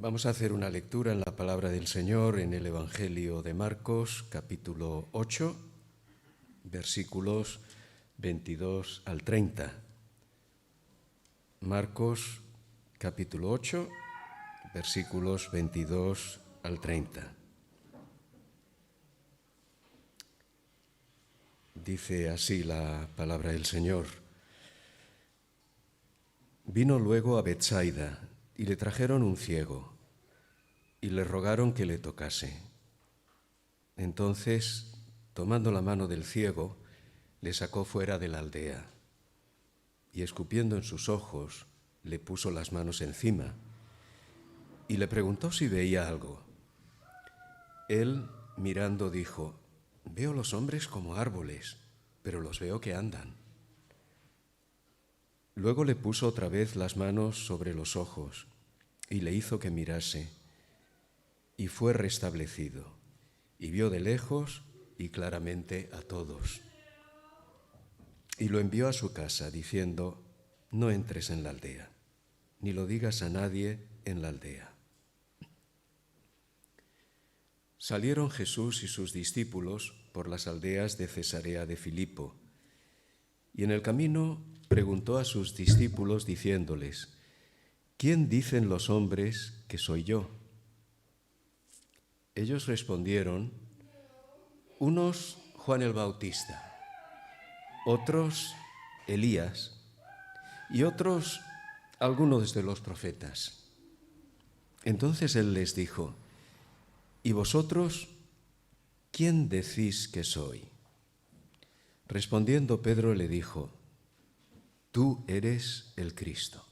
Vamos a hacer una lectura en la palabra del Señor en el Evangelio de Marcos, capítulo 8, versículos 22 al 30. Marcos, capítulo 8, versículos 22 al 30. Dice así la palabra del Señor. Vino luego a Betsaida y le trajeron un ciego y le rogaron que le tocase. Entonces, tomando la mano del ciego, le sacó fuera de la aldea y escupiendo en sus ojos, le puso las manos encima y le preguntó si veía algo. Él, mirando, dijo: «Veo los hombres como árboles, pero los veo que andan». Luego le puso otra vez las manos sobre los ojos y le hizo que mirase, y fue restablecido, y vio de lejos y claramente a todos. Y lo envió a su casa, diciendo: «No entres en la aldea, ni lo digas a nadie en la aldea». Salieron Jesús y sus discípulos por las aldeas de Cesarea de Filipo, y en el camino preguntó a sus discípulos diciéndoles: «¿Quién dicen los hombres que soy yo?». Ellos respondieron: «Unos Juan el Bautista, otros Elías, y otros algunos de los profetas». Entonces él les dijo: «¿Y vosotros quién decís que soy?». Respondiendo Pedro le dijo: «Tú eres el Cristo».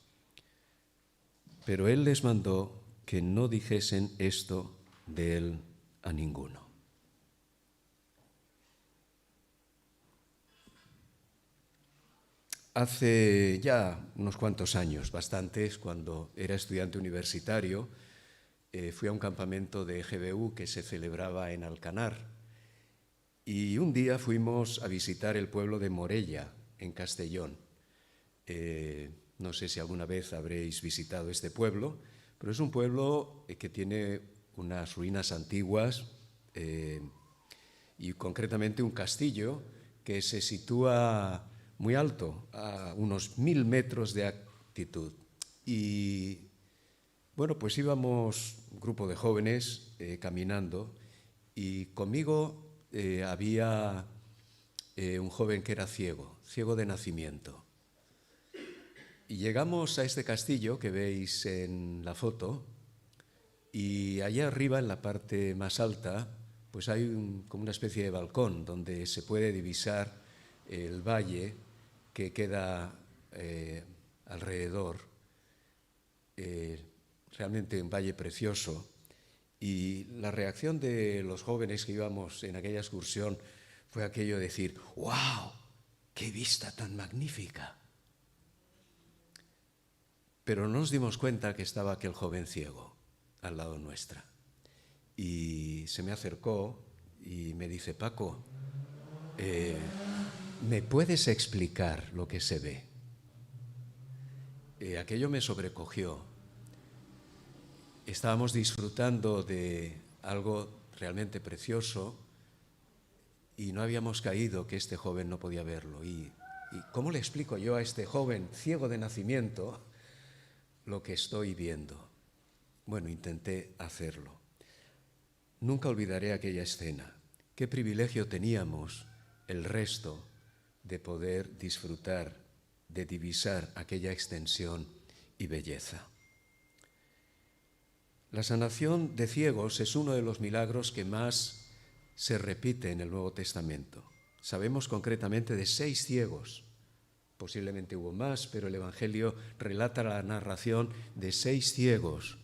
Pero él les mandó que no dijesen esto de él a ninguno. Hace ya unos cuantos años, bastantes, cuando era estudiante universitario, fui a un campamento de GBU que se celebraba en Alcanar. Y un día fuimos a visitar el pueblo de Morella, en Castellón. No sé si alguna vez habréis visitado este pueblo, pero es un pueblo que tiene unas ruinas antiguas y concretamente un castillo que se sitúa muy alto, a unos 1000 metros de altitud. Y bueno, pues íbamos un grupo de jóvenes caminando y conmigo había un joven que era ciego de nacimiento. Y llegamos a este castillo que veis en la foto y allá arriba, en la parte más alta, pues hay como una especie de balcón donde se puede divisar el valle que queda alrededor. Realmente un valle precioso. Y la reacción de los jóvenes que íbamos en aquella excursión fue aquello de decir: «¡Wow! ¡Qué vista tan magnífica!». Pero no nos dimos cuenta que estaba aquel joven ciego al lado nuestra. Y se me acercó y me dice: «Paco, ¿me puedes explicar lo que se ve?». Aquello me sobrecogió. Estábamos disfrutando de algo realmente precioso y no habíamos caído que este joven no podía verlo. ¿Y cómo le explico yo a este joven ciego de nacimiento lo que estoy viendo? Bueno, intenté hacerlo. Nunca olvidaré aquella escena. Qué privilegio teníamos el resto de poder disfrutar, de divisar aquella extensión y belleza. La sanación de ciegos es uno de los milagros que más se repite en el Nuevo Testamento. Sabemos concretamente de 6 ciegos. Posiblemente hubo más, pero el Evangelio relata la narración de 6 ciegos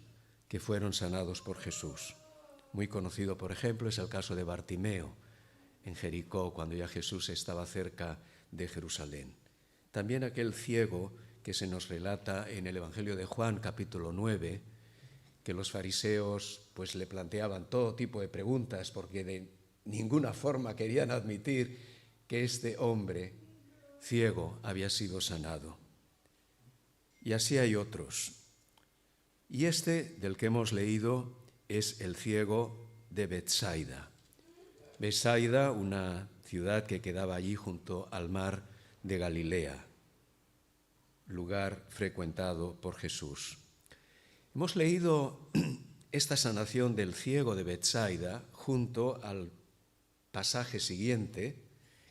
que fueron sanados por Jesús. Muy conocido, por ejemplo, es el caso de Bartimeo en Jericó, cuando ya Jesús estaba cerca de Jerusalén. También aquel ciego que se nos relata en el Evangelio de Juan, capítulo 9, que los fariseos pues le planteaban todo tipo de preguntas porque de ninguna forma querían admitir que este hombre ciego había sido sanado. Y así hay otros. Y este del que hemos leído es el ciego de Betsaida. Betsaida, una ciudad que quedaba allí junto al mar de Galilea, lugar frecuentado por Jesús. Hemos leído esta sanación del ciego de Betsaida junto al pasaje siguiente,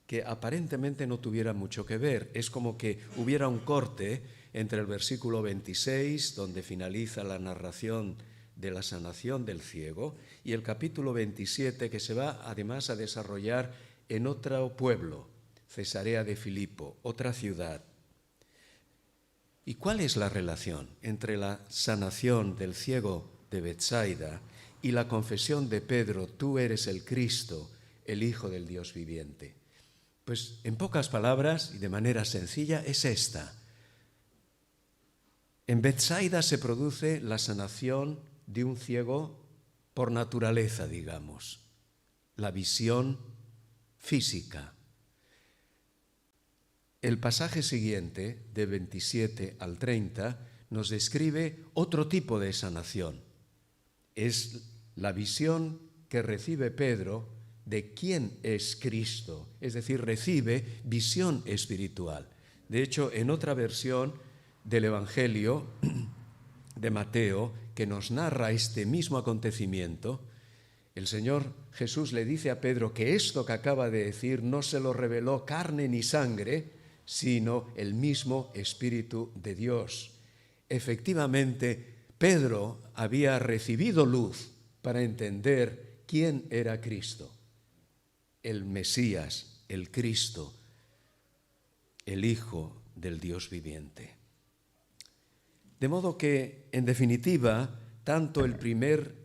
que aparentemente no tuviera mucho que ver. Es como que hubiera un corte entre el versículo 26, donde finaliza la narración de la sanación del ciego, y el capítulo 27, que se va además a desarrollar en otro pueblo, Cesarea de Filipo, otra ciudad. ¿Y cuál es la relación entre la sanación del ciego de Betsaida y la confesión de Pedro, tú eres el Cristo, el Hijo del Dios viviente? Pues en pocas palabras y de manera sencilla es esta. En Betsaida se produce la sanación de un ciego por naturaleza, digamos, la visión física. El pasaje siguiente, de 27 al 30, nos describe otro tipo de sanación. Es la visión que recibe Pedro de quién es Cristo, es decir, recibe visión espiritual. De hecho, en otra versión del Evangelio de Mateo, que nos narra este mismo acontecimiento, el Señor Jesús le dice a Pedro que esto que acaba de decir no se lo reveló carne ni sangre, sino el mismo Espíritu de Dios. Efectivamente, Pedro había recibido luz para entender quién era Cristo, el Mesías, el Cristo, el Hijo del Dios viviente. De modo que, en definitiva, tanto el primer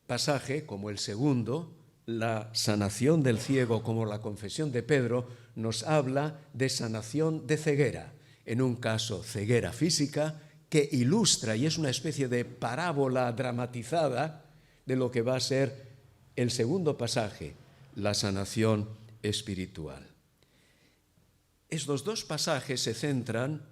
pasaje como el segundo, la sanación del ciego como la confesión de Pedro, nos habla de sanación de ceguera. En un caso, ceguera física, que ilustra y es una especie de parábola dramatizada de lo que va a ser el segundo pasaje, la sanación espiritual. Estos dos pasajes se centran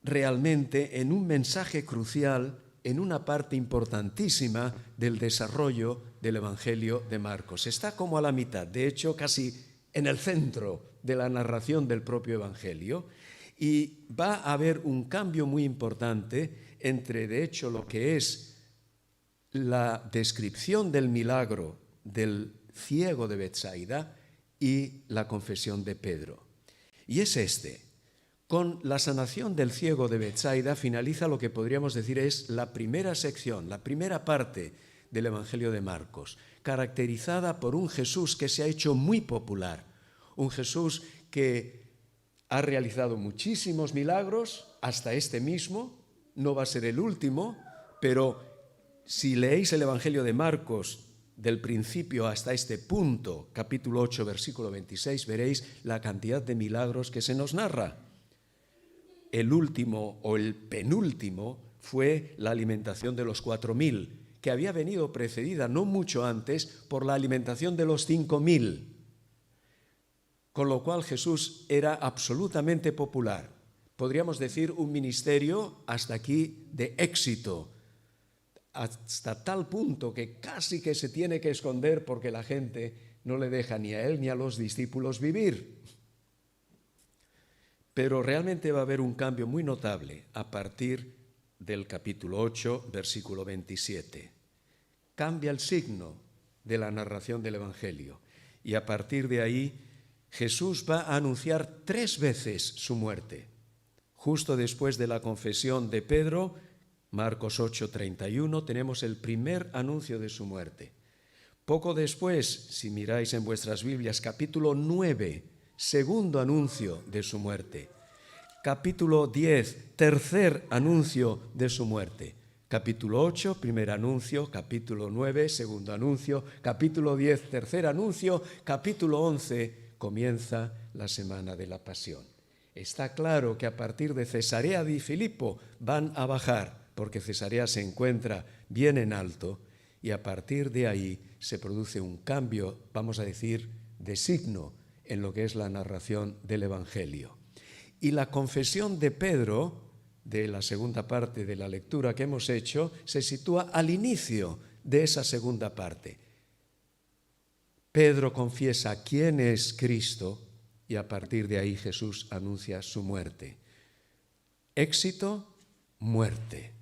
realmente en un mensaje crucial, en una parte importantísima del desarrollo del Evangelio de Marcos. Está como a la mitad, de hecho casi en el centro de la narración del propio Evangelio, y va a haber un cambio muy importante entre, de hecho, lo que es la descripción del milagro del ciego de Betsaida y la confesión de Pedro. Y es este. Con la sanación del ciego de Betsaida finaliza lo que podríamos decir es la primera sección, la primera parte del Evangelio de Marcos, caracterizada por un Jesús que se ha hecho muy popular, un Jesús que ha realizado muchísimos milagros, hasta este mismo, no va a ser el último, pero si leéis el Evangelio de Marcos del principio hasta este punto, capítulo 8, versículo 26, veréis la cantidad de milagros que se nos narra. El último o el penúltimo fue la alimentación de los 4.000, que había venido precedida no mucho antes por la alimentación de los 5.000, con lo cual Jesús era absolutamente popular. Podríamos decir un ministerio hasta aquí de éxito, hasta tal punto que casi que se tiene que esconder porque la gente no le deja ni a él ni a los discípulos vivir. Pero realmente va a haber un cambio muy notable a partir del capítulo 8, versículo 27. Cambia el signo de la narración del Evangelio y a partir de ahí Jesús va a anunciar 3 veces su muerte. Justo después de la confesión de Pedro, Marcos 8:31, tenemos el primer anuncio de su muerte. Poco después, si miráis en vuestras Biblias, capítulo 9, segundo anuncio de su muerte. Capítulo 10, tercer anuncio de su muerte. Capítulo 8, primer anuncio. Capítulo 9, segundo anuncio. Capítulo 10, tercer anuncio. Capítulo 11, comienza la semana de la pasión. Está claro que a partir de Cesarea de Filipo van a bajar, porque Cesarea se encuentra bien en alto, y a partir de ahí se produce un cambio, vamos a decir, de signo en lo que es la narración del Evangelio. Y la confesión de Pedro de la segunda parte de la lectura que hemos hecho se sitúa al inicio de esa segunda parte. Pedro confiesa quién es Cristo y a partir de ahí Jesús anuncia su muerte. Éxito, muerte.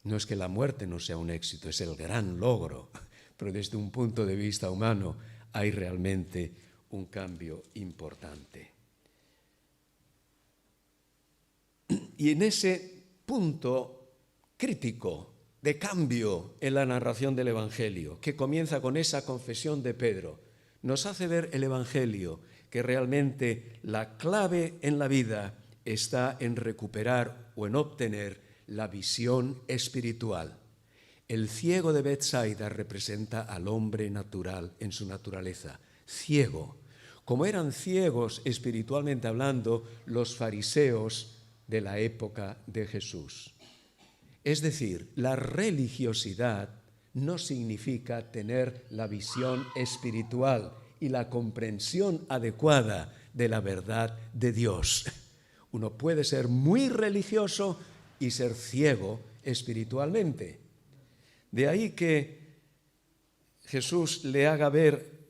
No es que la muerte no sea un éxito, es el gran logro, pero desde un punto de vista humano hay realmente un cambio importante. Y en ese punto crítico de cambio en la narración del Evangelio, que comienza con esa confesión de Pedro, nos hace ver el Evangelio que realmente la clave en la vida está en recuperar o en obtener la visión espiritual. El ciego de Betsaida representa al hombre natural en su naturaleza, ciego. Como eran ciegos espiritualmente hablando los fariseos de la época de Jesús. Es decir, la religiosidad no significa tener la visión espiritual y la comprensión adecuada de la verdad de Dios. Uno puede ser muy religioso y ser ciego espiritualmente. De ahí que Jesús le haga ver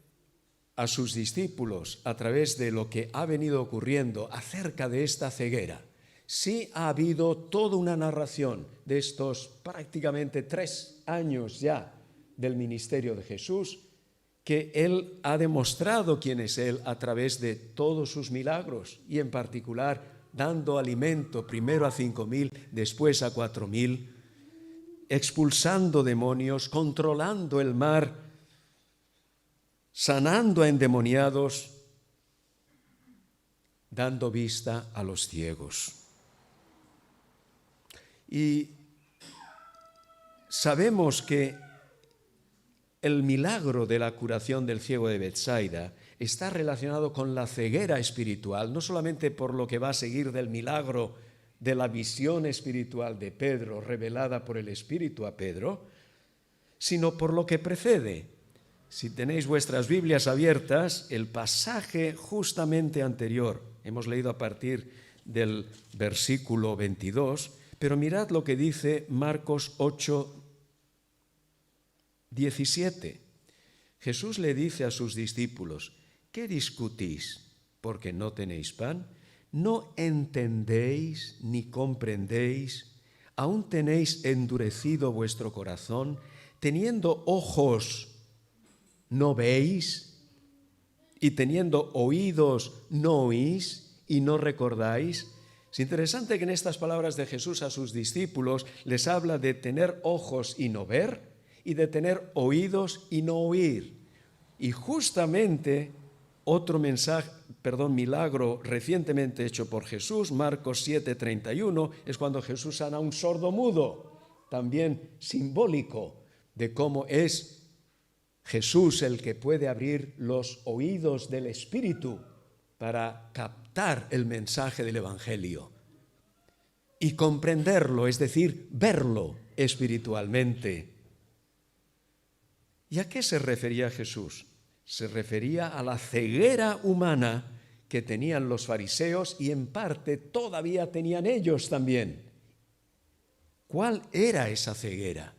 a sus discípulos a través de lo que ha venido ocurriendo acerca de esta ceguera. Sí ha habido toda una narración de estos prácticamente 3 años ya del ministerio de Jesús, que Él ha demostrado quién es Él a través de todos sus milagros y en particular dando alimento primero a 5.000, después a 4.000, expulsando demonios, controlando el mar, sanando a endemoniados, dando vista a los ciegos. Y sabemos que el milagro de la curación del ciego de Betsaida está relacionado con la ceguera espiritual, no solamente por lo que va a seguir del milagro de la visión espiritual de Pedro, revelada por el Espíritu a Pedro, sino por lo que precede. Si tenéis vuestras Biblias abiertas, el pasaje justamente anterior, hemos leído a partir del versículo 22, pero mirad lo que dice Marcos 8, 17. Jesús le dice a sus discípulos: ¿qué discutís? ¿Porque no tenéis pan? ¿No entendéis ni comprendéis? ¿Aún tenéis endurecido vuestro corazón? Teniendo ojos, ¿no veis? Y teniendo oídos, ¿no oís? ¿Y no recordáis? Es interesante que en estas palabras de Jesús a sus discípulos les habla de tener ojos y no ver, y de tener oídos y no oír. Y justamente otro milagro recientemente hecho por Jesús, Marcos 7:31, es cuando Jesús sana a un sordo mudo, también simbólico de cómo es Jesús el que puede abrir los oídos del Espíritu para captar el mensaje del Evangelio y comprenderlo, es decir, verlo espiritualmente. ¿Y a qué se refería Jesús? Se refería a la ceguera humana que tenían los fariseos y en parte todavía tenían ellos también. ¿Cuál era esa ceguera?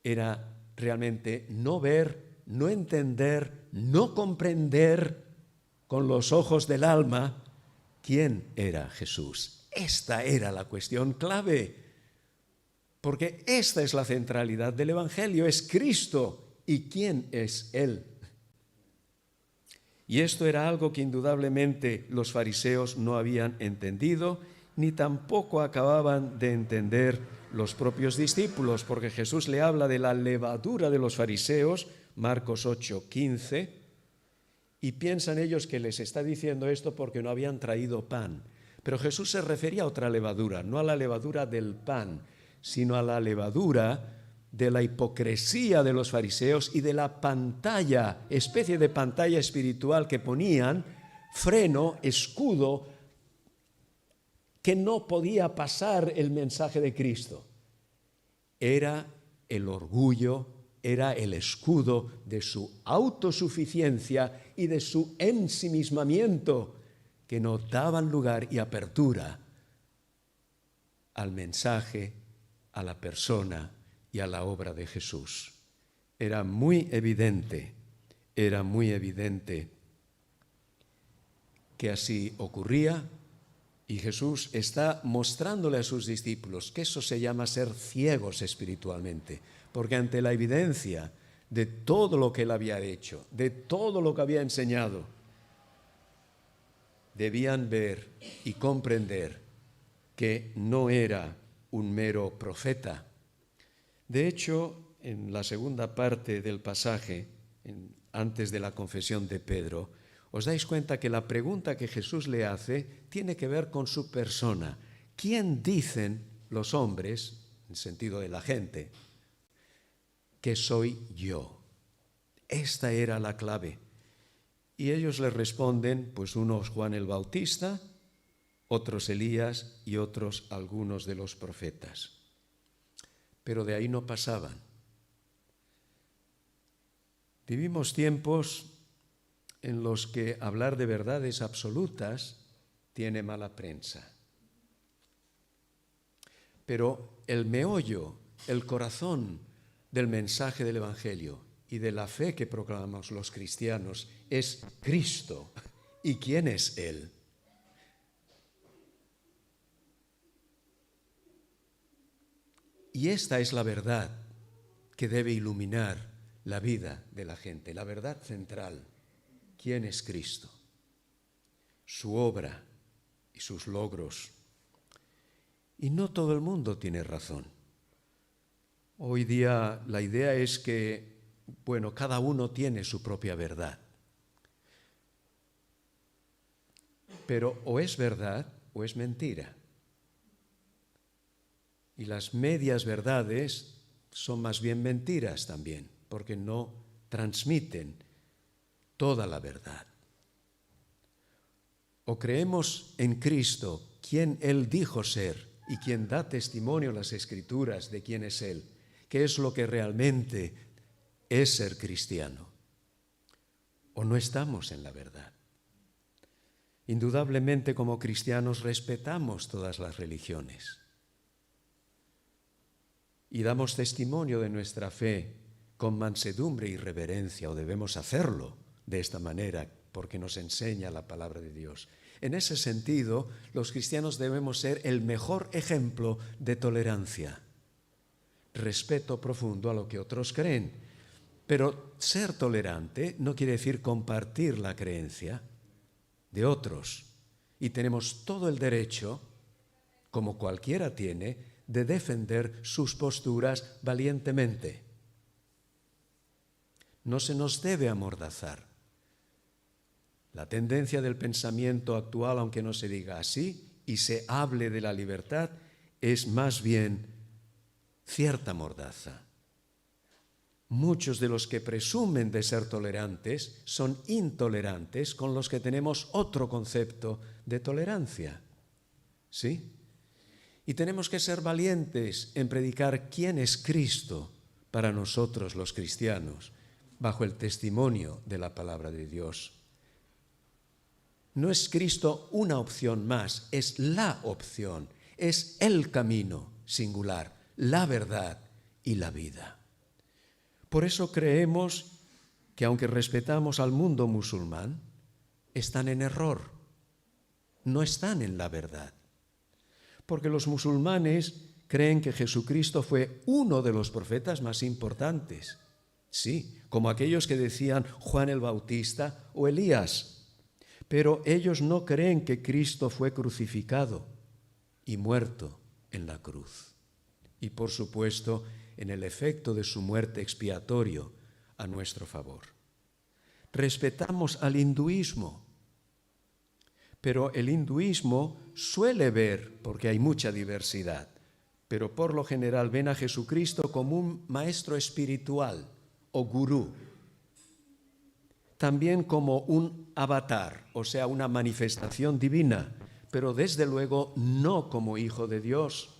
Era realmente no ver, no entender, no comprender con los ojos del alma quién era Jesús. Esta era la cuestión clave, porque esta es la centralidad del Evangelio, es Cristo. ¿Y quién es Él? Y esto era algo que indudablemente los fariseos no habían entendido, ni tampoco acababan de entender los propios discípulos, porque Jesús le habla de la levadura de los fariseos, Marcos 8:15, y piensan ellos que les está diciendo esto porque no habían traído pan. Pero Jesús se refería a otra levadura, no a la levadura del pan, sino a la levadura de la hipocresía de los fariseos y de la pantalla, especie de pantalla espiritual que ponían, freno, escudo, que no podía pasar el mensaje de Cristo. Era el orgullo, era el escudo de su autosuficiencia y de su ensimismamiento, que no daban lugar y apertura al mensaje, a la persona y a la obra de Jesús. Era muy evidente que así ocurría, y Jesús está mostrándole a sus discípulos que eso se llama ser ciegos espiritualmente, porque ante la evidencia de todo lo que él había hecho, de todo lo que había enseñado, debían ver y comprender que no era un mero profeta. De hecho, en la segunda parte del pasaje, antes de la confesión de Pedro, os dais cuenta que la pregunta que Jesús le hace tiene que ver con su persona. ¿Quién dicen los hombres, en sentido de la gente, que soy yo? Esta era la clave. Y ellos le responden, pues unos Juan el Bautista, otros Elías y otros algunos de los profetas. Pero de ahí no pasaban. Vivimos tiempos en los que hablar de verdades absolutas tiene mala prensa. Pero el meollo, el corazón del mensaje del Evangelio y de la fe que proclamamos los cristianos es Cristo. ¿Y quién es Él? Y esta es la verdad que debe iluminar la vida de la gente, la verdad central. ¿Quién es Cristo? Su obra y sus logros. Y no todo el mundo tiene razón. Hoy día la idea es que, cada uno tiene su propia verdad. Pero o es verdad o es mentira. Y las medias verdades son más bien mentiras también, porque no transmiten toda la verdad. O creemos en Cristo, quien Él dijo ser y quien da testimonio en las Escrituras de quién es Él, qué es lo que realmente es ser cristiano, o no estamos en la verdad. Indudablemente, como cristianos respetamos todas las religiones y damos testimonio de nuestra fe con mansedumbre y reverencia, o debemos hacerlo de esta manera porque nos enseña la palabra de Dios. En ese sentido, los cristianos debemos ser el mejor ejemplo de tolerancia, respeto profundo a lo que otros creen. Pero ser tolerante no quiere decir compartir la creencia de otros. Y tenemos todo el derecho, como cualquiera tiene, de defender sus posturas valientemente. No se nos debe amordazar. La tendencia del pensamiento actual, aunque no se diga así y se hable de la libertad, es más bien cierta mordaza. Muchos de los que presumen de ser tolerantes son intolerantes con los que tenemos otro concepto de tolerancia. ¿Sí? Y tenemos que ser valientes en predicar quién es Cristo para nosotros los cristianos, bajo el testimonio de la palabra de Dios. No es Cristo una opción más, es la opción, es el camino singular, la verdad y la vida. Por eso creemos que aunque respetamos al mundo musulmán, están en error, no están en la verdad. Porque los musulmanes creen que Jesucristo fue uno de los profetas más importantes. Sí, como aquellos que decían Juan el Bautista o Elías. Pero ellos no creen que Cristo fue crucificado y muerto en la cruz. Y por supuesto, en el efecto de su muerte expiatorio a nuestro favor. Respetamos al hinduismo, pero el hinduismo suele ver, porque hay mucha diversidad, pero por lo general ven a Jesucristo como un maestro espiritual o gurú, también como un avatar, o sea, una manifestación divina, pero desde luego no como hijo de Dios.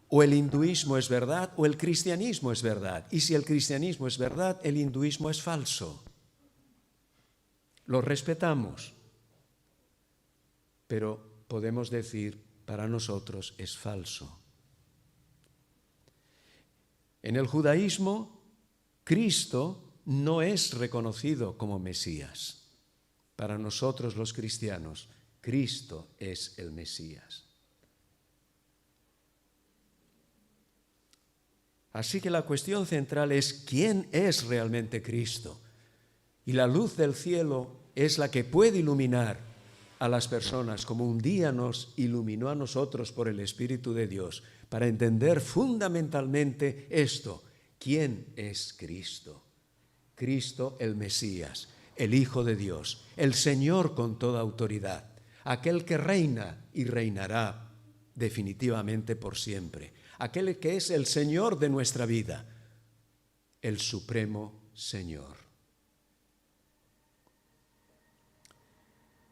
O el hinduismo es verdad o el cristianismo es verdad, y si el cristianismo es verdad, el hinduismo es falso. Lo respetamos. Pero podemos decir para nosotros es falso. En el judaísmo, Cristo no es reconocido como Mesías. Para nosotros los cristianos, Cristo es el Mesías. Así que la cuestión central es ¿quién es realmente Cristo? Y la luz del cielo es la que puede iluminar a las personas, como un día nos iluminó a nosotros por el Espíritu de Dios, para entender fundamentalmente esto: ¿quién es Cristo? Cristo el Mesías, el Hijo de Dios, el Señor con toda autoridad, aquel que reina y reinará definitivamente por siempre, aquel que es el Señor de nuestra vida, el Supremo Señor.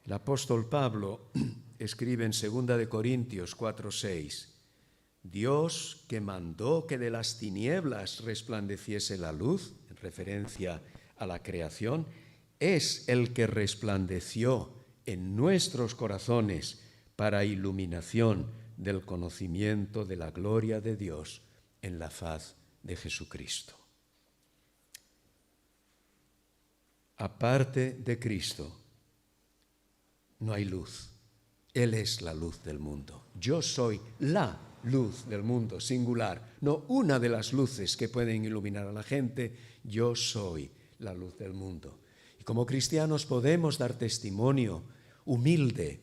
El apóstol Pablo escribe en 2 Corintios 4:6, Dios que mandó que de las tinieblas resplandeciese la luz, en referencia a la creación, es el que resplandeció en nuestros corazones para iluminación del conocimiento de la gloria de Dios en la faz de Jesucristo. Aparte de Cristo, no hay luz. Él es la luz del mundo. Yo soy la luz del mundo, singular, no una de las luces que pueden iluminar a la gente. Yo soy la luz del mundo. Y como cristianos podemos dar testimonio humilde,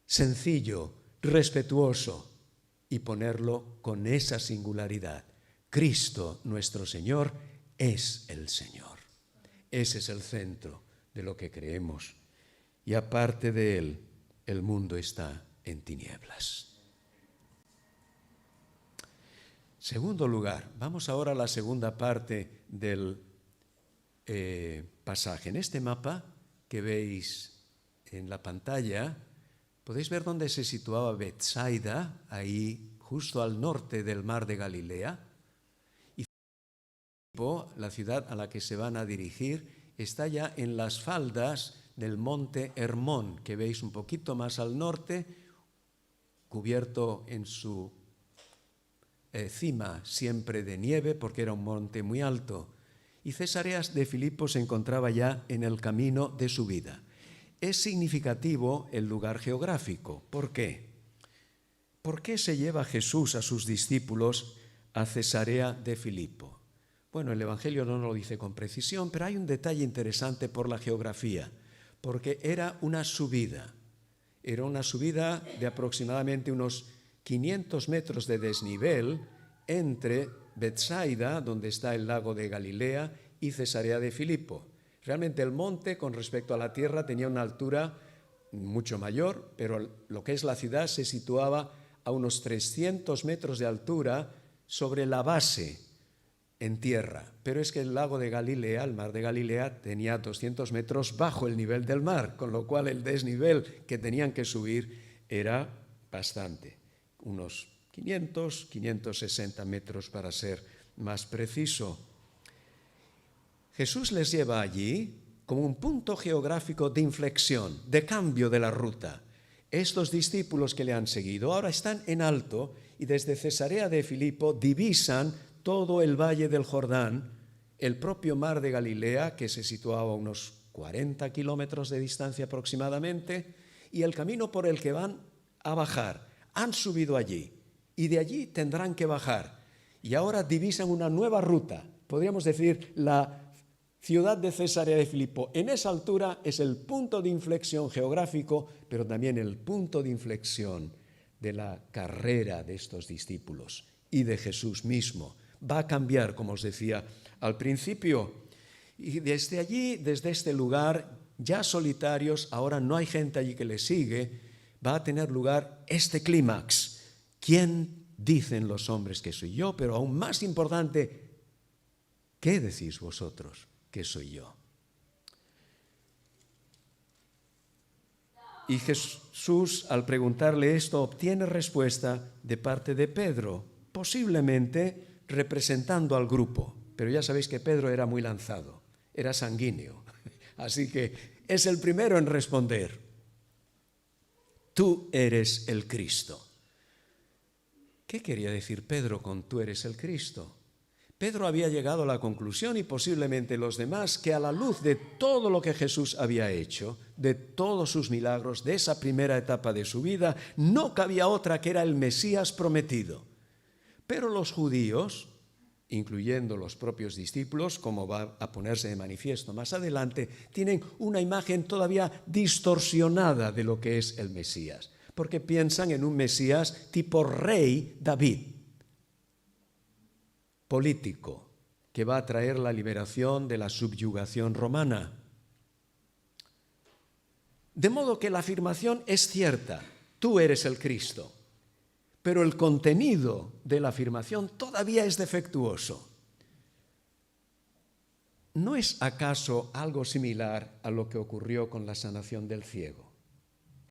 sencillo, respetuoso y ponerlo con esa singularidad. Cristo, nuestro Señor, es el Señor. Ese es el centro de lo que creemos. Y aparte de Él, el mundo está en tinieblas. Segundo lugar, vamos ahora a la segunda parte del pasaje. En este mapa que veis en la pantalla, podéis ver dónde se situaba Betsaida, ahí justo al norte del mar de Galilea. Y la ciudad a la que se van a dirigir está ya en las faldas del monte Hermón, que veis un poquito más al norte, cubierto en su cima siempre de nieve, porque era un monte muy alto. Y Cesarea de Filipo se encontraba ya en el camino de subida. Es significativo el lugar geográfico. ¿Por qué? ¿Por qué se lleva Jesús a sus discípulos a Cesarea de Filipo? Bueno, el Evangelio no lo dice con precisión, pero hay un detalle interesante por la geografía, porque era una subida. Era una subida de aproximadamente unos 500 metros de desnivel entre Betsaida, donde está el lago de Galilea, y Cesarea de Filipo. Realmente el monte, con respecto a la tierra, tenía una altura mucho mayor, pero lo que es la ciudad se situaba a unos 300 metros de altura sobre la base en tierra. Pero es que el lago de Galilea, el mar de Galilea, tenía 200 metros bajo el nivel del mar, con lo cual el desnivel que tenían que subir era bastante, unos 500, 560 metros para ser más preciso. Jesús les lleva allí como un punto geográfico de inflexión, de cambio de la ruta. Estos discípulos que le han seguido ahora están en alto y desde Cesarea de Filipo divisan todo el valle del Jordán, el propio mar de Galilea, que se situaba a unos 40 kilómetros de distancia aproximadamente, y el camino por el que van a bajar. Han subido allí y de allí tendrán que bajar. Y ahora divisan una nueva ruta. Podríamos decir, la ciudad de Cesarea de Filipo en esa altura es el punto de inflexión geográfico, pero también el punto de inflexión de la carrera de estos discípulos y de Jesús mismo. Va a cambiar, como os decía al principio. Y desde allí, desde este lugar, ya solitarios, ahora no hay gente allí que les sigue, va a tener lugar este clímax. ¿Quién dicen los hombres que soy yo? Pero aún más importante, ¿qué decís vosotros que soy yo? Y Jesús, al preguntarle esto, obtiene respuesta de parte de Pedro, posiblemente representando al grupo. Pero ya sabéis que Pedro era muy lanzado, era sanguíneo. Así que es el primero en responder. tú eres el Cristo. ¿Qué quería decir Pedro con tú eres el Cristo? Pedro había llegado a la conclusión, y posiblemente los demás, que a la luz de todo lo que Jesús había hecho, de todos sus milagros, de esa primera etapa de su vida, no cabía otra que era el Mesías prometido. Pero los judíos, incluyendo los propios discípulos, como va a ponerse de manifiesto más adelante, tienen una imagen todavía distorsionada de lo que es el Mesías, porque piensan en un Mesías tipo rey David, político, que va a traer la liberación de la subyugación romana. De modo que la afirmación es cierta, tú eres el Cristo, pero el contenido de la afirmación todavía es defectuoso. ¿No es acaso algo similar a lo que ocurrió con la sanación del ciego?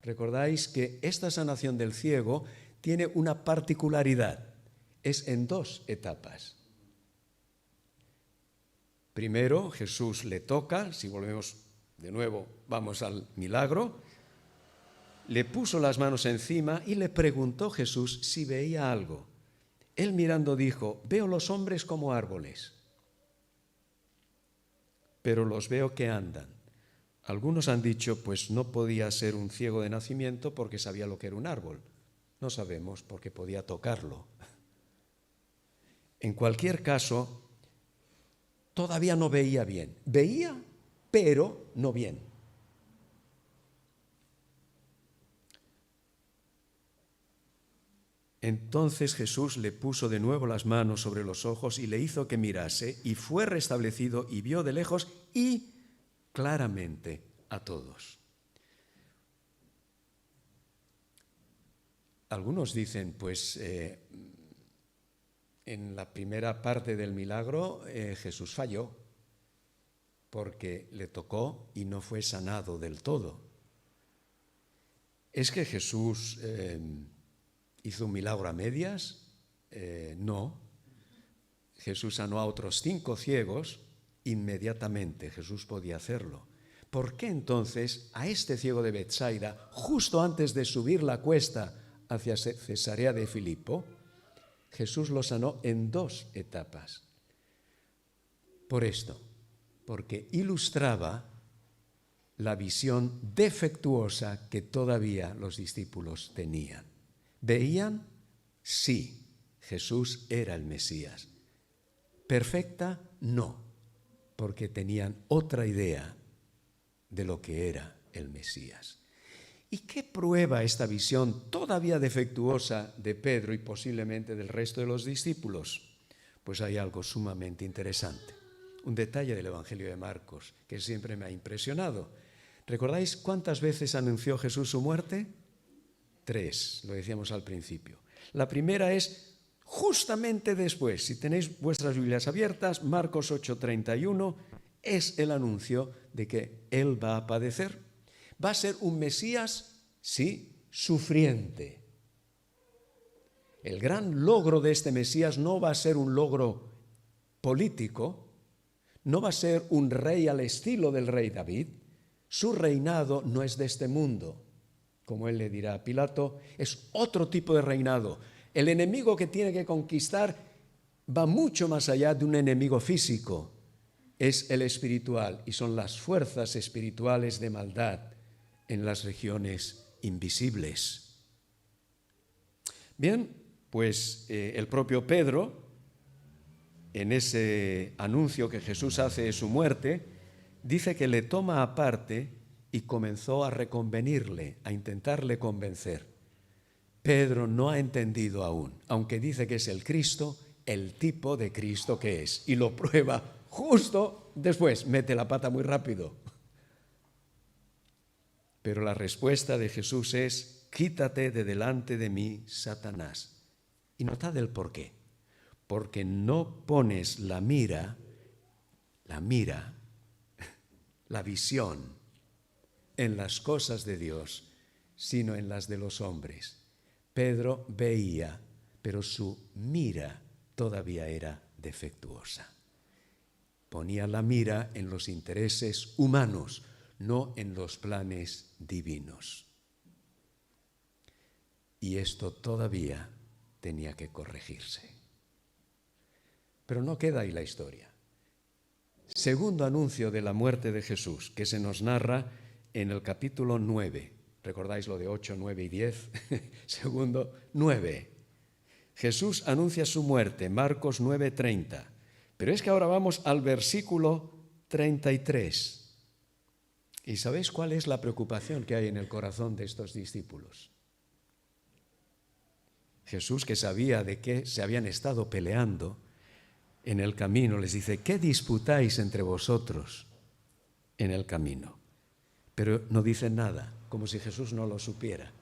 Recordáis que esta sanación del ciego tiene una particularidad, es en dos etapas. Primero, Jesús le toca, si volvemos de nuevo, vamos al milagro, le puso las manos encima y le preguntó Jesús si veía algo. Él mirando dijo, veo los hombres como árboles, pero los veo que andan. Algunos han dicho, pues no podía ser un ciego de nacimiento porque sabía lo que era un árbol. No sabemos porque podía tocarlo. En cualquier caso, todavía no veía bien. Veía, pero no bien. Entonces Jesús le puso de nuevo las manos sobre los ojos y le hizo que mirase, y fue restablecido y vio de lejos y claramente a todos. Algunos dicen, pues en la primera parte del milagro Jesús falló porque le tocó y no fue sanado del todo. ¿Es que Jesús hizo un milagro a medias? No. Jesús sanó a otros 5 ciegos inmediatamente. Jesús podía hacerlo. ¿Por qué entonces a este ciego de Betsaida, justo antes de subir la cuesta hacia Cesarea de Filipo, Jesús lo sanó en 2 etapas? Por esto, porque ilustraba la visión defectuosa que todavía los discípulos tenían. ¿Veían? Sí, Jesús era el Mesías. ¿Perfecta? No, porque tenían otra idea de lo que era el Mesías. ¿Y qué prueba esta visión todavía defectuosa de Pedro y posiblemente del resto de los discípulos? Pues hay algo sumamente interesante. Un detalle del Evangelio de Marcos que siempre me ha impresionado. ¿Recordáis cuántas veces anunció Jesús su muerte? 3, lo decíamos al principio. La primera es justamente después, si tenéis vuestras Biblias abiertas, Marcos 8:31, es el anuncio de que Él va a padecer. Va a ser un Mesías, sí, sufriente. El gran logro de este Mesías no va a ser un logro político, no va a ser un rey al estilo del rey David. Su reinado no es de este mundo. Como él le dirá a Pilato, es otro tipo de reinado. El enemigo que tiene que conquistar va mucho más allá de un enemigo físico. Es el espiritual y son las fuerzas espirituales de maldad en las regiones invisibles. Bien, pues el propio Pedro, en ese anuncio que Jesús hace de su muerte, dice que le toma aparte y comenzó a reconvenirle, a intentarle convencer. Pedro no ha entendido aún, aunque dice que es el Cristo, el tipo de Cristo que es, y lo prueba justo después, mete la pata muy rápido. Pero la respuesta de Jesús es, quítate de delante de mí, Satanás. Y notad el por qué. Porque no pones la mira, la visión en las cosas de Dios, sino en las de los hombres. Pedro veía, pero su mira todavía era defectuosa. Ponía la mira en los intereses humanos, no en los planes divinos. y esto todavía tenía que corregirse. Pero no queda ahí la historia. Segundo anuncio de la muerte de Jesús, que se nos narra en el capítulo 9. ¿Recordáis lo de 8, 9 y 10? Segundo, 9. Jesús anuncia su muerte, Marcos 9:30. Pero es que ahora vamos al versículo 33. ¿Y sabéis cuál es la preocupación que hay en el corazón de estos discípulos? Jesús, que sabía de qué se habían estado peleando en el camino, les dice: ¿qué disputáis entre vosotros en el camino? Pero no dicen nada, como si Jesús no lo supiera.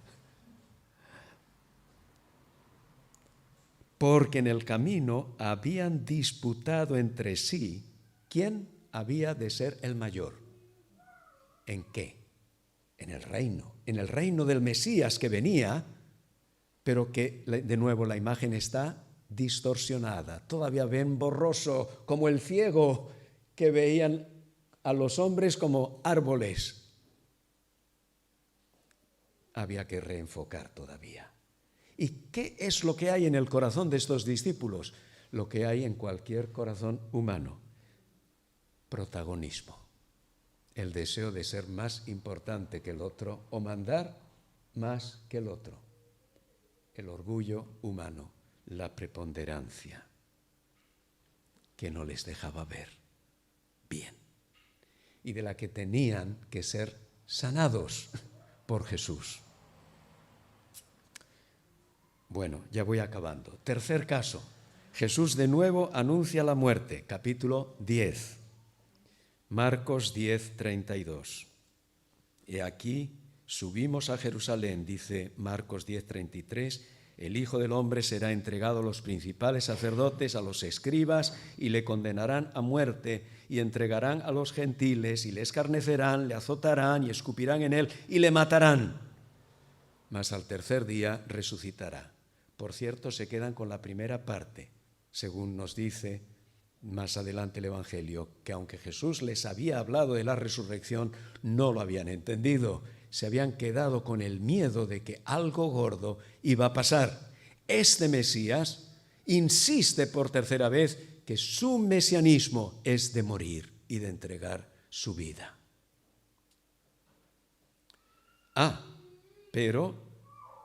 Porque en el camino habían disputado entre sí quién había de ser el mayor. ¿En qué? En el reino del Mesías que venía, pero que de nuevo la imagen está distorsionada. Todavía ven borroso, como el ciego, que veían a los hombres como árboles. Había que reenfocar todavía. ¿Y qué es lo que hay en el corazón de estos discípulos? Lo que hay en cualquier corazón humano: protagonismo. El deseo de ser más importante que el otro o mandar más que el otro. El orgullo humano, la preponderancia, que no les dejaba ver bien y de la que tenían que ser sanados por Jesús. Bueno, ya voy acabando. Tercer caso. Jesús de nuevo anuncia la muerte, capítulo 10. Marcos 10:32. Y aquí subimos a Jerusalén, dice Marcos 10:33, el Hijo del Hombre será entregado a los principales sacerdotes, a los escribas, y le condenarán a muerte, y entregarán a los gentiles, y le escarnecerán, le azotarán, y escupirán en él, y le matarán. Mas al tercer día resucitará. Por cierto, se quedan con la primera parte, según nos dice más adelante el Evangelio, que aunque Jesús les había hablado de la resurrección, no lo habían entendido. Se habían quedado con el miedo de que algo gordo iba a pasar. Este Mesías insiste por tercera vez que su mesianismo es de morir y de entregar su vida. Pero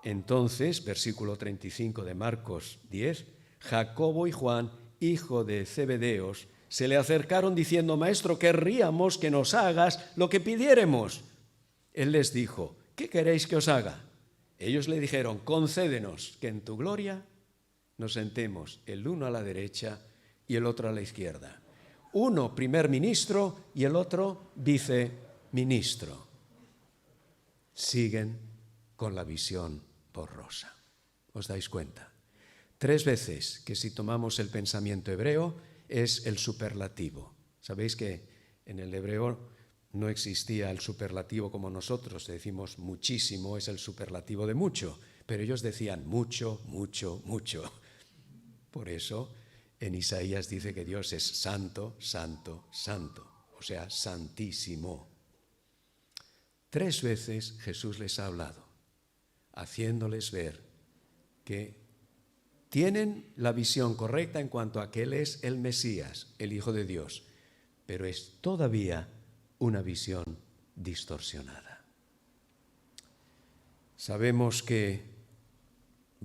entonces, versículo 35 de Marcos 10, Jacobo y Juan, hijo de Zebedeos, se le acercaron diciendo: Maestro, querríamos que nos hagas lo que pidiéremos. Él les dijo: ¿qué queréis que os haga? Ellos le dijeron: concédenos que en tu gloria nos sentemos el uno a la derecha y el otro a la izquierda. Uno primer ministro y el otro viceministro. Siguen con la visión borrosa. ¿Os dais cuenta? 3 veces que, si tomamos el pensamiento hebreo, es el superlativo. Sabéis que en el hebreo no existía el superlativo como nosotros decimos muchísimo, es el superlativo de mucho, pero ellos decían mucho, mucho, mucho. Por eso en Isaías dice que Dios es santo, santo, santo, o sea, santísimo. 3 veces Jesús les ha hablado, haciéndoles ver que tienen la visión correcta en cuanto a que Él es el Mesías, el Hijo de Dios, pero es todavía una visión distorsionada. Sabemos que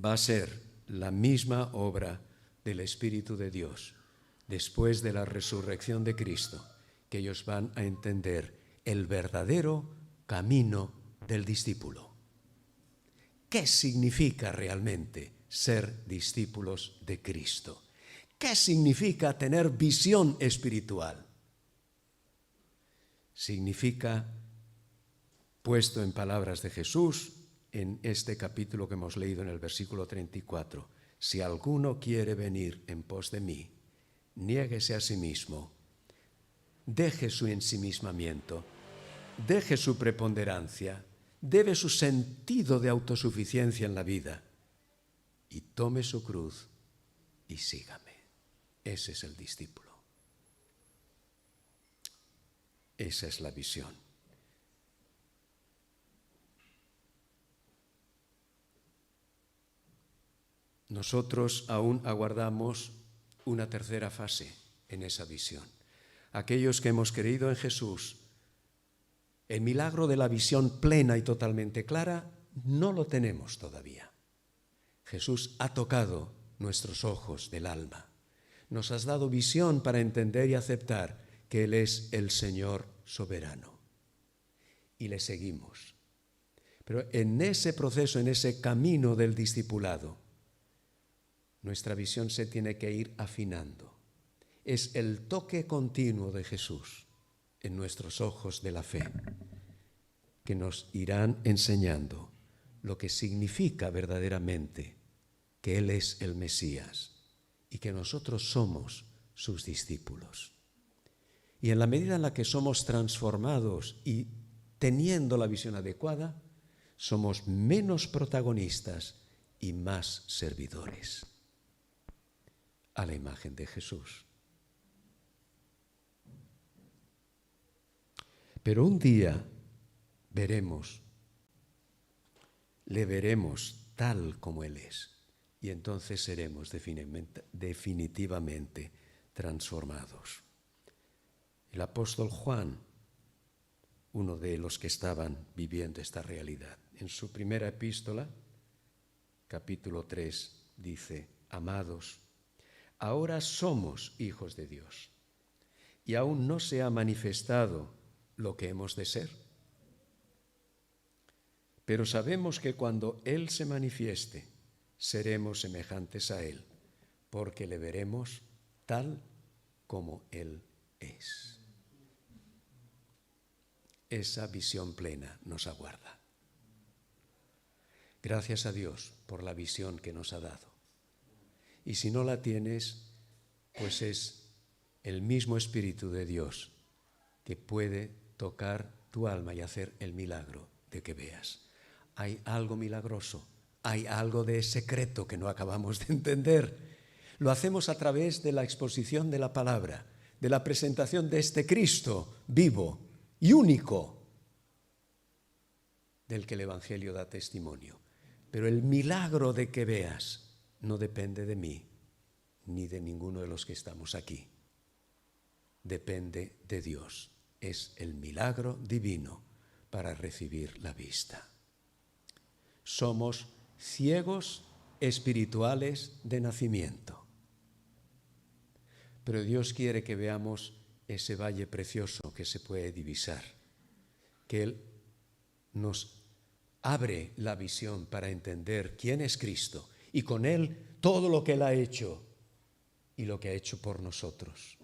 va a ser la misma obra del Espíritu de Dios después de la resurrección de Cristo, que ellos van a entender el verdadero camino del discípulo. ¿Qué significa realmente ser discípulos de Cristo? ¿Qué significa tener visión espiritual? Significa, puesto en palabras de Jesús, en este capítulo que hemos leído en el versículo 34, si alguno quiere venir en pos de mí, niéguese a sí mismo, deje su ensimismamiento, deje su preponderancia, deje su sentido de autosuficiencia en la vida y tome su cruz y sígame. Ese es el discípulo. Esa es la visión. nosotros aún aguardamos una tercera fase en esa visión. Aquellos que hemos creído en Jesús, el milagro de la visión plena y totalmente clara no lo tenemos todavía. Jesús ha tocado nuestros ojos del alma. Nos has dado visión para entender y aceptar que Él es el Señor soberano. Y le seguimos. Pero en ese proceso, en ese camino del discipulado, nuestra visión se tiene que ir afinando. Es el toque continuo de Jesús en nuestros ojos de la fe que nos irán enseñando lo que significa verdaderamente que Él es el Mesías y que nosotros somos sus discípulos. Y en la medida en la que somos transformados y teniendo la visión adecuada, somos menos protagonistas y más servidores a la imagen de Jesús. Pero un día le veremos tal como Él es, y entonces seremos definitivamente transformados. El apóstol Juan, uno de los que estaban viviendo esta realidad, en su primera epístola, capítulo 3, dice: amados, ahora somos hijos de Dios, y aún no se ha manifestado lo que hemos de ser. Pero sabemos que cuando Él se manifieste, seremos semejantes a Él, porque le veremos tal como Él es. Esa visión plena nos aguarda. Gracias a Dios por la visión que nos ha dado. Y si no la tienes, pues es el mismo Espíritu de Dios que puede tocar tu alma y hacer el milagro de que veas. Hay algo milagroso, hay algo de secreto que no acabamos de entender. Lo hacemos a través de la exposición de la palabra, de la presentación de este Cristo vivo y único, del que el Evangelio da testimonio. Pero el milagro de que veas no depende de mí, ni de ninguno de los que estamos aquí. Depende de Dios. Es el milagro divino para recibir la vista. Somos ciegos espirituales de nacimiento. Pero Dios quiere que veamos ese valle precioso que se puede divisar, que Él nos abre la visión para entender quién es Cristo y con Él todo lo que Él ha hecho y lo que ha hecho por nosotros.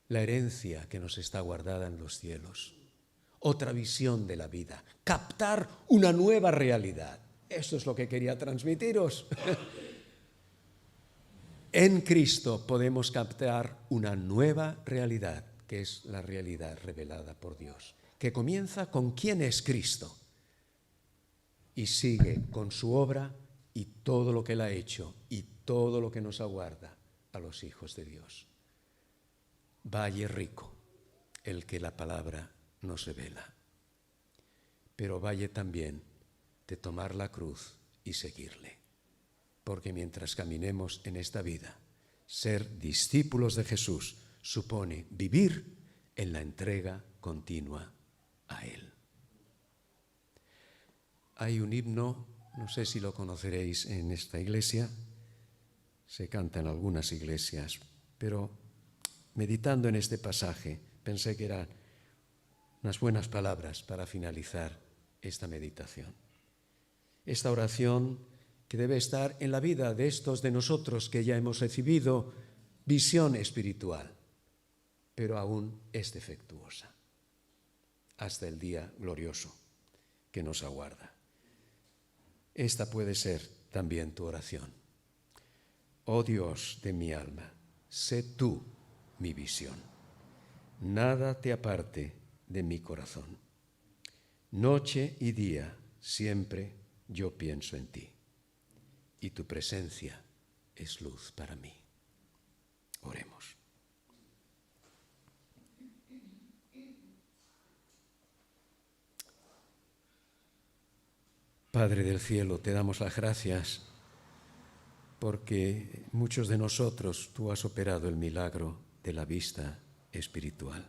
La herencia que nos está guardada en los cielos. Otra visión de la vida. Captar una nueva realidad. Esto es lo que quería transmitiros. En Cristo podemos captar una nueva realidad, que es la realidad revelada por Dios, que comienza con quién es Cristo y sigue con su obra y todo lo que Él ha hecho y todo lo que nos aguarda a los hijos de Dios. Valle rico, el que la palabra nos revela, pero valle también de tomar la cruz y seguirle, porque mientras caminemos en esta vida, ser discípulos de Jesús supone vivir en la entrega continua a Él. Hay un himno, no sé si lo conoceréis en esta iglesia, se canta en algunas iglesias, pero meditando en este pasaje, pensé que eran unas buenas palabras para finalizar esta meditación. Esta oración que debe estar en la vida de estos de nosotros que ya hemos recibido visión espiritual, pero aún es defectuosa, hasta el día glorioso que nos aguarda. Esta puede ser también tu oración. Oh Dios de mi alma, sé tú mi visión. Nada te aparte de mi corazón. Noche y día siempre yo pienso en ti, y tu presencia es luz para mí. Oremos. Padre del cielo, te damos las gracias porque muchos de nosotros tú has operado el milagro de la vista espiritual.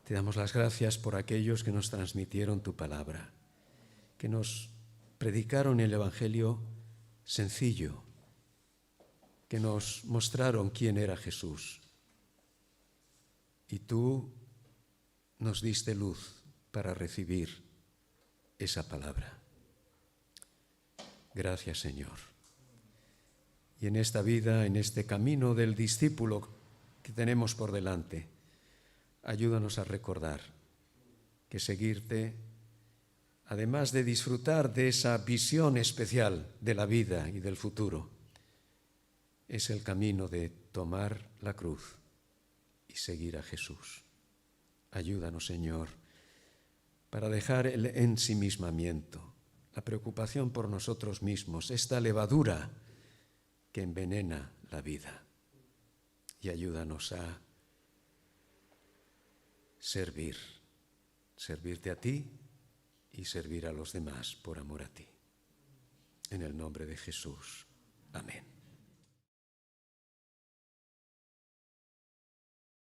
Te damos las gracias por aquellos que nos transmitieron tu palabra, que nos predicaron el Evangelio sencillo, que nos mostraron quién era Jesús. Y tú nos diste luz para recibir esa palabra. Gracias, Señor. Y en esta vida, en este camino del discípulo que tenemos por delante, ayúdanos a recordar que seguirte, además de disfrutar de esa visión especial de la vida y del futuro, es el camino de tomar la cruz y seguir a Jesús. Ayúdanos, Señor, para dejar el ensimismamiento, la preocupación por nosotros mismos, esta levadura que envenena la vida. Y ayúdanos a servirte a ti y servir a los demás por amor a ti. En el nombre de Jesús. Amén.